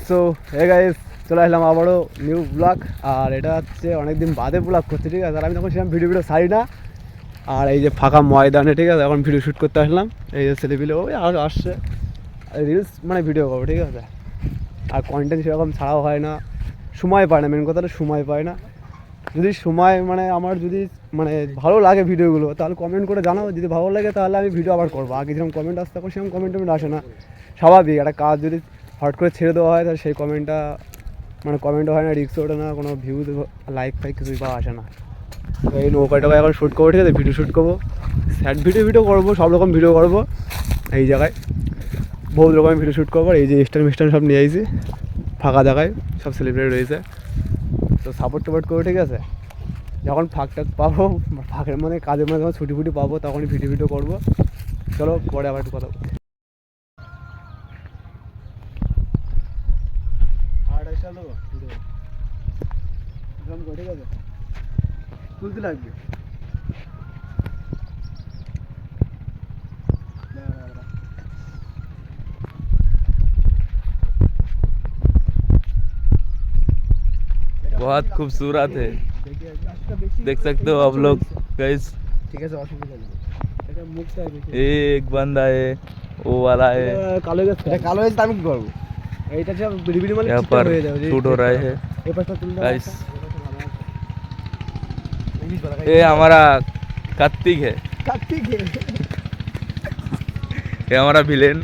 So hey guys, চলে আসলাম আবারও new blog. আর এটা হচ্ছে অনেকদিন বাদে ব্লগ করছি, ঠিক আছে। আর আমি তখন সেরকম ভিডিও সারি না। আর এই যে ফাঁকা ময়দানে, ঠিক আছে, এখন ভিডিও শ্যুট করতে আসলাম। এই যে ছেলেপিলে ওই আর আসছে, রিলস মানে ভিডিও করবো, ঠিক আছে। আর কন্টেন্ট সেরকম ছাড়াও হয় না, সময় পায় না। মেন কথা হলো সময় পায় না। যদি সময় মানে আমার যদি মানে ভালো লাগে ভিডিওগুলো, তাহলে কমেন্ট করে জানাও। যদি ভালো লাগে তাহলে আমি ভিডিও আবার করবো। আগে যেরকম কমেন্ট আসতে তখন সেরকম কমেন্ট আসে না। স্বাভাবিক, একটা কাজ যদি হট করে ছেড়ে দেওয়া হয় তাহলে সেই কমেন্টটা মানে কমেন্টও হয় না, রিক্স ওঠে না, কোনো ভিউজ লাইক ফাইক কিছুই পাওয়া আসে না। তো এই নৌকাটাকে এখন শ্যুট করবো, ঠিক আছে, ভিডিও শ্যুট করবো, স্যাড ভিডিও করবো, সব রকম ভিডিও করবো। এই জায়গায় বহুত রকমের ভিডিও শ্যুট করবো। এই যে স্ট্যান্ড সব নিয়ে আইছি, ফাঁকা জায়গায় সব সেলিব্রেট রয়েছে। তো সাপোর্ট করবো, ঠিক আছে। যখন ফাঁকটাক পাবো, ফাঁকের মানে কাজের মধ্যে যখন ছুটি পাবো তখনই ভিডিও করবো। চলো পরে আবার একটু কথা বলবো। ঠিক আছে, তুলতে লাগবে। बहुत खूबसूरत है, देख सकते हो आप लोग गाइस। ঠিক আছে, অসুবিধা নেই। এটা মুখটা एक बंदा है, वो वाला है। কালো হয়ে যাচ্ছে, এটা কালো হয়ে যাচ্ছে, আমি কি করবো? এইটা যে বিড়ি মানে यहाँ ঠিকঠাক पर হয়ে যাবে। शूट हो रहा है এই পাশটা তুলতে गाइस। ये हमारा कार्तिक है, ঠিক আছে। ये हमारा विलेन,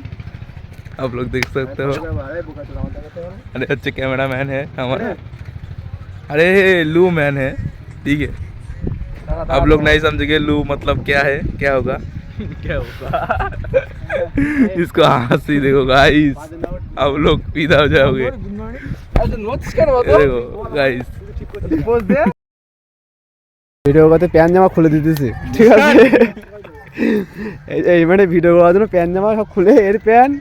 आप लोग देख सकते हो। अरे अच्छे कैमरा मैन है हमारा, अरे लू मैन है, ठीक है। आप लोग नहीं समझेंगे लू मतलब क्या है, क्या होगा क्या होगा इसको हंसी देखो गाइस, आप लोग पीदा हो जाओगे। ये देखो गाइस, ভিডিও করতে প্যান্ট জামা খুলে দিতেছি, ঠিক আছে। এই মানে ভিডিও করার জন্য প্যান্ট জামা সব খুলে, এর প্যান্ট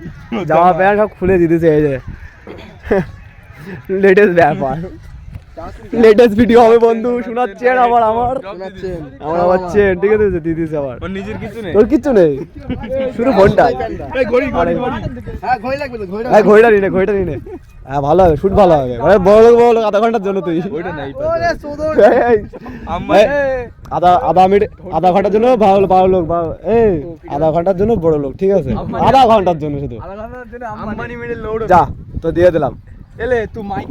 জামা প্যান্ট সব খুলে দিতেছে। এই যে লেটেস্ট ব্যাপার, লেটেস্ট ভিডিও হবে বন্ধু। শোনাচ্ছেন আবার আমার আবার চেন, ঠিক আছে, দিদিস আবার নিজের কিছু নেই, তোর কিচ্ছু নেই, শুধু ফোনটা। ঘড়িটা নিনে, ঘড়িটা নিনে। হ্যাঁ, ভালো হবে, শুট ভালো হবে। মানে বড় লোক আধা ঘন্টার জন্য তুই আধা ঘন্টার জন্য ভালো লোক, এই আধা ঘন্টার জন্য বড় লোক, ঠিক আছে, আধা ঘন্টার জন্য শুধু। যা তো দিয়ে দিলাম।